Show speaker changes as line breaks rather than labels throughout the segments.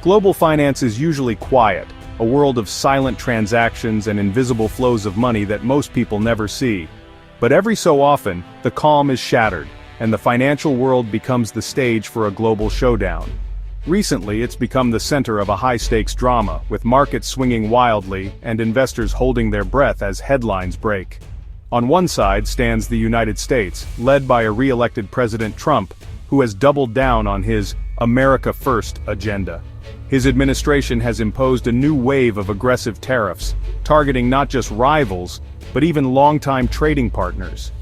Global finance is usually quiet, a world of silent transactions and invisible flows of money that most people never see. But every so often, the calm is shattered, and the financial world becomes the stage for a global showdown. Recently, it's become the center of a high-stakes drama, with markets swinging wildly and investors holding their breath as headlines break. On one side stands the United States, led by a re-elected President Trump, who has doubled down on his America First agenda. His administration has imposed a new wave of aggressive tariffs, targeting not just rivals, but even longtime trading partners.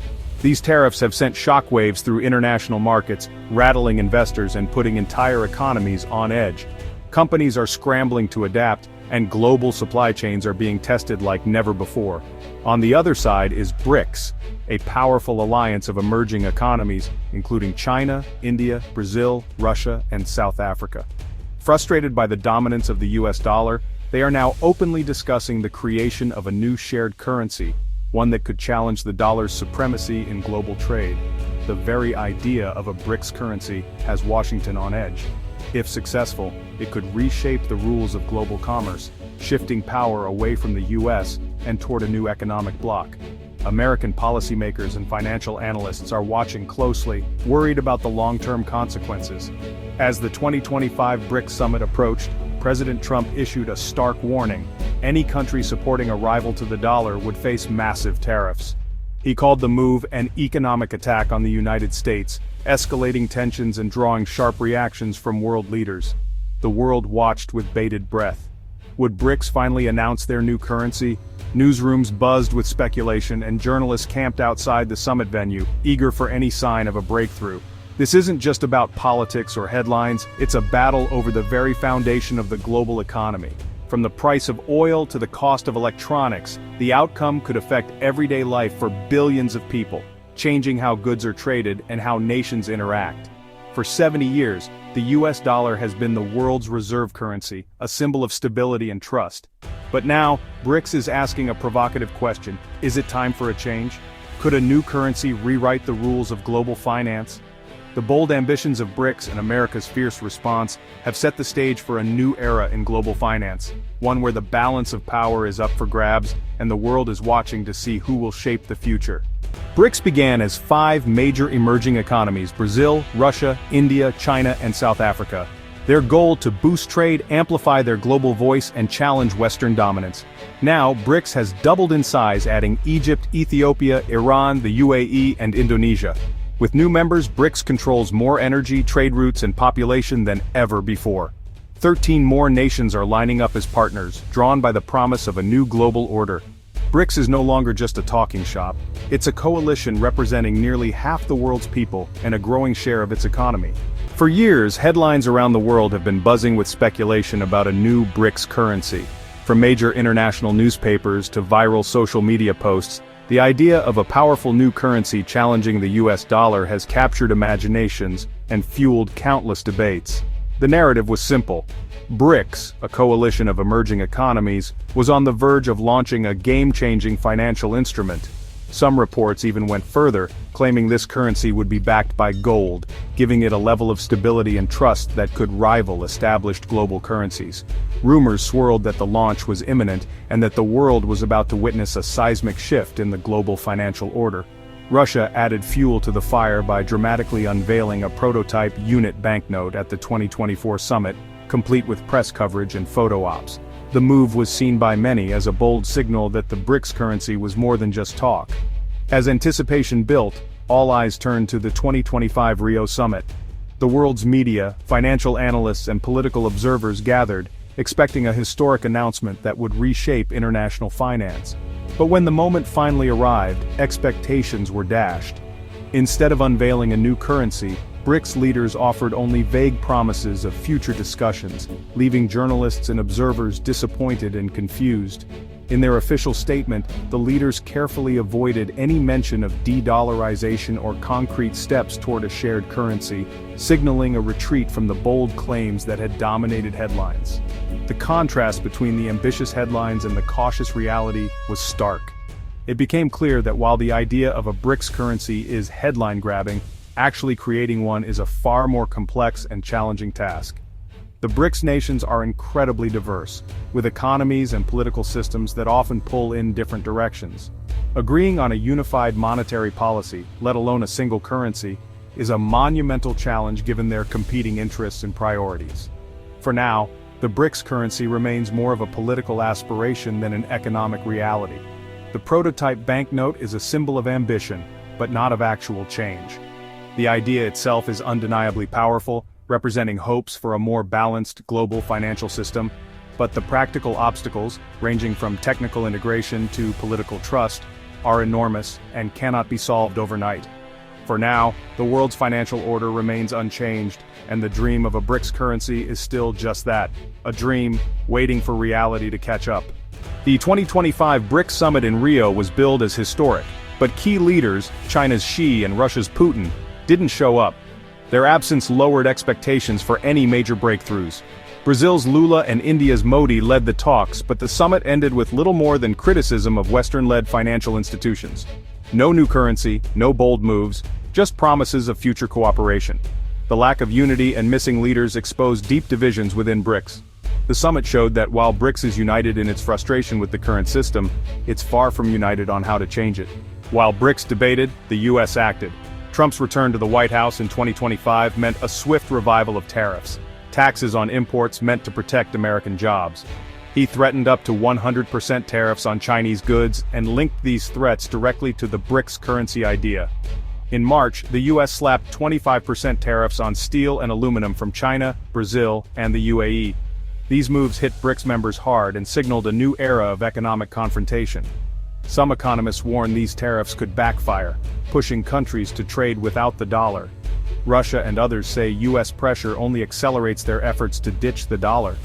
These tariffs have sent shockwaves through international markets, rattling investors and putting entire economies on edge. Companies are scrambling to adapt, and global supply chains are being tested like never before. On the other side is BRICS, a powerful alliance of emerging economies, including China, India, Brazil, Russia, and South Africa. Frustrated by the dominance of the US dollar, they are now openly discussing the creation of a new shared currency, one that could challenge the dollar's supremacy in global trade. The very idea of a BRICS currency has Washington on edge. If successful, it could reshape the rules of global commerce, shifting power away from the US and toward a new economic bloc. American policymakers and financial analysts are watching closely, worried about the long-term consequences. As the 2025 BRICS summit approached, President Trump issued a stark warning: any country supporting a rival to the dollar would face massive tariffs. He called the move an economic attack on the United States, escalating tensions and drawing sharp reactions from world leaders. The world watched with bated breath. Would BRICS finally announce their new currency? Newsrooms buzzed with speculation, and journalists camped outside the summit venue, eager for any sign of a breakthrough. This isn't just about politics or headlines, it's a battle over the very foundation of the global economy. From the price of oil to the cost of electronics, the outcome could affect everyday life for billions of people, changing how goods are traded and how nations interact. For 70 years, the US dollar has been the world's reserve currency, a symbol of stability and trust. But now, BRICS is asking a provocative question: is it time for a change? Could a new currency rewrite the rules of global finance? The bold ambitions of BRICS and America's fierce response have set the stage for a new era in global finance, one where the balance of power is up for grabs, and the world is watching to see who will shape the future. BRICS began as 5 major emerging economies: Brazil, Russia, India, China, and South Africa. Their goal to boost trade, amplify their global voice, and challenge Western dominance. Now, BRICS has doubled in size, adding Egypt, Ethiopia, Iran, the UAE, and Indonesia. With new members, BRICS controls more energy, trade routes, and population than ever before. 13 more nations are lining up as partners, drawn by the promise of a new global order. BRICS is no longer just a talking shop. It's a coalition representing nearly half the world's people and a growing share of its economy. For years, headlines around the world have been buzzing with speculation about a new BRICS currency. From major international newspapers to viral social media posts, the idea of a powerful new currency challenging the US dollar has captured imaginations and fueled countless debates. The narrative was simple. BRICS, a coalition of emerging economies, was on the verge of launching a game-changing financial instrument. Some reports even went further, claiming this currency would be backed by gold, giving it a level of stability and trust that could rival established global currencies. Rumors swirled that the launch was imminent and that the world was about to witness a seismic shift in the global financial order. Russia added fuel to the fire by dramatically unveiling a prototype unit banknote at the 2024 summit, complete with press coverage and photo ops. The move was seen by many as a bold signal that the BRICS currency was more than just talk. As anticipation built, all eyes turned to the 2025 Rio summit. The world's media, financial analysts, and political observers gathered, expecting a historic announcement that would reshape international finance. But when the moment finally arrived, expectations were dashed. Instead of unveiling a new currency, BRICS leaders offered only vague promises of future discussions, leaving journalists and observers disappointed and confused. In their official statement, the leaders carefully avoided any mention of de-dollarization or concrete steps toward a shared currency, signaling a retreat from the bold claims that had dominated headlines. The contrast between the ambitious headlines and the cautious reality was stark. It became clear that while the idea of a BRICS currency is headline-grabbing, actually creating one is a far more complex and challenging task. The BRICS nations are incredibly diverse, with economies and political systems that often pull in different directions. Agreeing on a unified monetary policy, let alone a single currency, is a monumental challenge given their competing interests and priorities. For now, the BRICS currency remains more of a political aspiration than an economic reality. The prototype banknote is a symbol of ambition, but not of actual change. The idea itself is undeniably powerful, representing hopes for a more balanced global financial system, but the practical obstacles, ranging from technical integration to political trust, are enormous and cannot be solved overnight. For now, the world's financial order remains unchanged, and the dream of a BRICS currency is still just that, a dream waiting for reality to catch up. The 2025 BRICS summit in Rio was billed as historic, but key leaders, China's Xi and Russia's Putin, didn't show up. Their absence lowered expectations for any major breakthroughs. Brazil's Lula and India's Modi led the talks, but the summit ended with little more than criticism of Western-led financial institutions. No new currency, no bold moves, just promises of future cooperation. The lack of unity and missing leaders exposed deep divisions within BRICS. The summit showed that while BRICS is united in its frustration with the current system, it's far from united on how to change it. While BRICS debated, the US acted. Trump's return to the White House in 2025 meant a swift revival of tariffs, taxes on imports meant to protect American jobs. He threatened up to 100% tariffs on Chinese goods and linked these threats directly to the BRICS currency idea. In March, the US slapped 25% tariffs on steel and aluminum from China, Brazil, and the UAE. These moves hit BRICS members hard and signaled a new era of economic confrontation. Some economists warn these tariffs could backfire, pushing countries to trade without the dollar. Russia and others say US pressure only accelerates their efforts to ditch the dollar.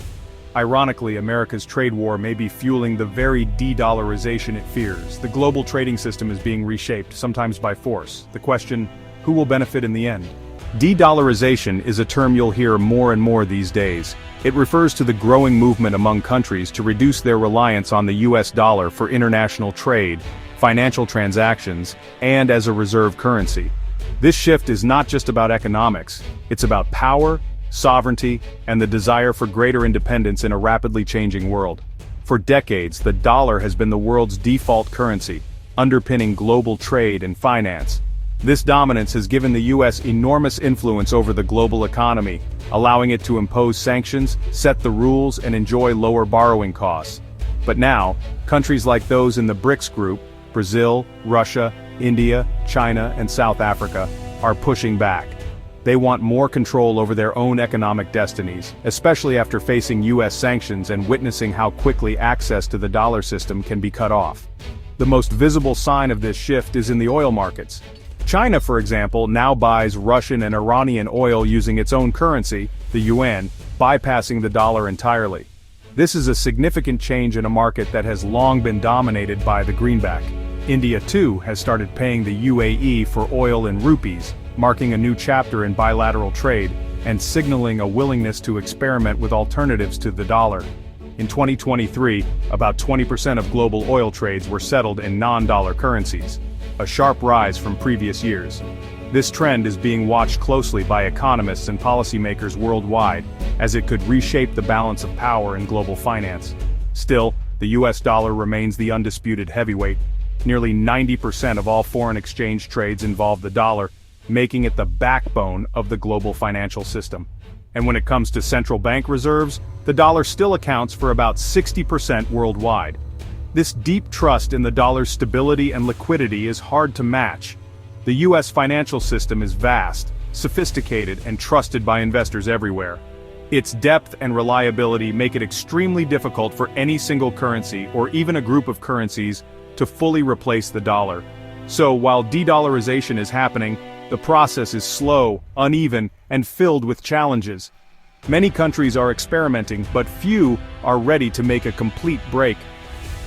Ironically, America's trade war may be fueling the very de-dollarization it fears. The global trading system is being reshaped, sometimes by force. The question, who will benefit in the end? De-dollarization is a term you'll hear more and more these days. It refers to the growing movement among countries to reduce their reliance on the US dollar for international trade, financial transactions, and as a reserve currency. This shift is not just about economics, it's about power, sovereignty, and the desire for greater independence in a rapidly changing world. For decades, the dollar has been the world's default currency, underpinning global trade and finance. This dominance has given the US enormous influence over the global economy, allowing it to impose sanctions, set the rules, and enjoy lower borrowing costs. But now, countries like those in the BRICS group, Brazil, Russia, India, China, and South Africa, are pushing back. They want more control over their own economic destinies, especially after facing US sanctions and witnessing how quickly access to the dollar system can be cut off. The most visible sign of this shift is in the oil markets. China, for example, now buys Russian and Iranian oil using its own currency, the yuan, bypassing the dollar entirely. This is a significant change in a market that has long been dominated by the greenback. India, too, has started paying the UAE for oil in rupees, marking a new chapter in bilateral trade, and signaling a willingness to experiment with alternatives to the dollar. In 2023, about 20% of global oil trades were settled in non-dollar currencies, a sharp rise from previous years. This trend is being watched closely by economists and policymakers worldwide, as it could reshape the balance of power in global finance. Still, the US dollar remains the undisputed heavyweight. Nearly 90% of all foreign exchange trades involve the dollar, making it the backbone of the global financial system. And when it comes to central bank reserves, the dollar still accounts for about 60% worldwide. This deep trust in the dollar's stability and liquidity is hard to match. The US financial system is vast, sophisticated, and trusted by investors everywhere. Its depth and reliability make it extremely difficult for any single currency or even a group of currencies to fully replace the dollar. So while de-dollarization is happening, the process is slow, uneven, and filled with challenges. Many countries are experimenting, but few are ready to make a complete break.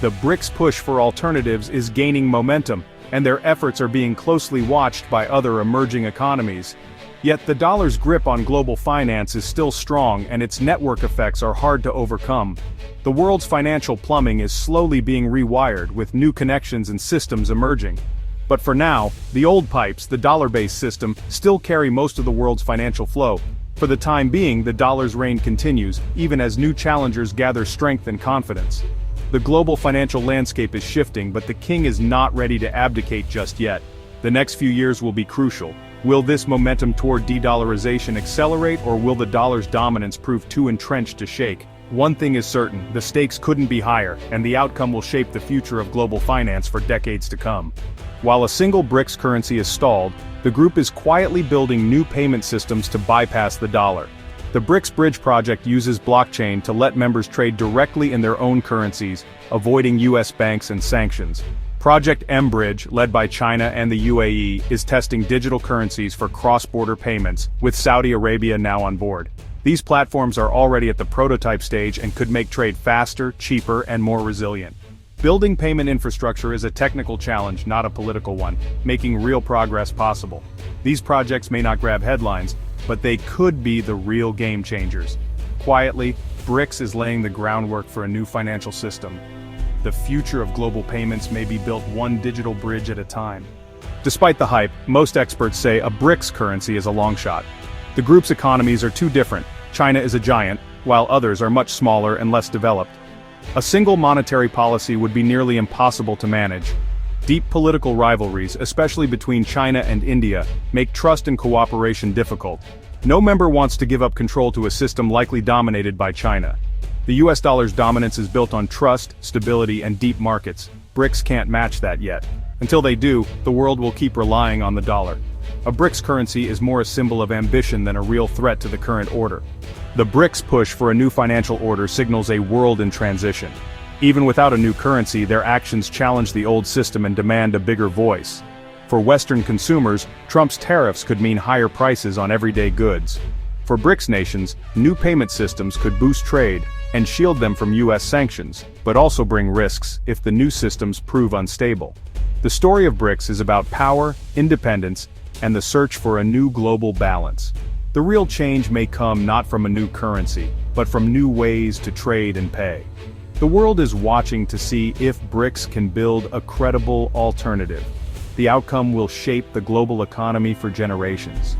The BRICS push for alternatives is gaining momentum, and their efforts are being closely watched by other emerging economies. Yet the dollar's grip on global finance is still strong, and its network effects are hard to overcome. The world's financial plumbing is slowly being rewired, with new connections and systems emerging. But for now, the old pipes, the dollar-based system, still carry most of the world's financial flow. For the time being, the dollar's reign continues, even as new challengers gather strength and confidence. The global financial landscape is shifting, but the king is not ready to abdicate just yet. The next few years will be crucial. Will this momentum toward de-dollarization accelerate, or will the dollar's dominance prove too entrenched to shake? One thing is certain, the stakes couldn't be higher, and the outcome will shape the future of global finance for decades to come. While a single BRICS currency is stalled, the group is quietly building new payment systems to bypass the dollar. The BRICS Bridge project uses blockchain to let members trade directly in their own currencies, avoiding US banks and sanctions. Project M-Bridge, led by China and the UAE, is testing digital currencies for cross-border payments, with Saudi Arabia now on board. These platforms are already at the prototype stage and could make trade faster, cheaper, and more resilient. Building payment infrastructure is a technical challenge, not a political one, making real progress possible. These projects may not grab headlines, but they could be the real game changers. Quietly, BRICS is laying the groundwork for a new financial system. The future of global payments may be built one digital bridge at a time. Despite the hype, most experts say a BRICS currency is a long shot. The group's economies are too different. China is a giant, while others are much smaller and less developed. A single monetary policy would be nearly impossible to manage. Deep political rivalries, especially between China and India, make trust and cooperation difficult. No member wants to give up control to a system likely dominated by China. The US dollar's dominance is built on trust, stability, and deep markets. BRICS can't match that yet. Until they do, the world will keep relying on the dollar. A BRICS currency is more a symbol of ambition than a real threat to the current order. The BRICS push for a new financial order signals a world in transition. Even without a new currency, their actions challenge the old system and demand a bigger voice. For Western consumers, Trump's tariffs could mean higher prices on everyday goods. For BRICS nations, new payment systems could boost trade and shield them from US sanctions, but also bring risks if the new systems prove unstable. The story of BRICS is about power, independence, and the search for a new global balance. The real change may come not from a new currency, but from new ways to trade and pay. The world is watching to see if BRICS can build a credible alternative. The outcome will shape the global economy for generations.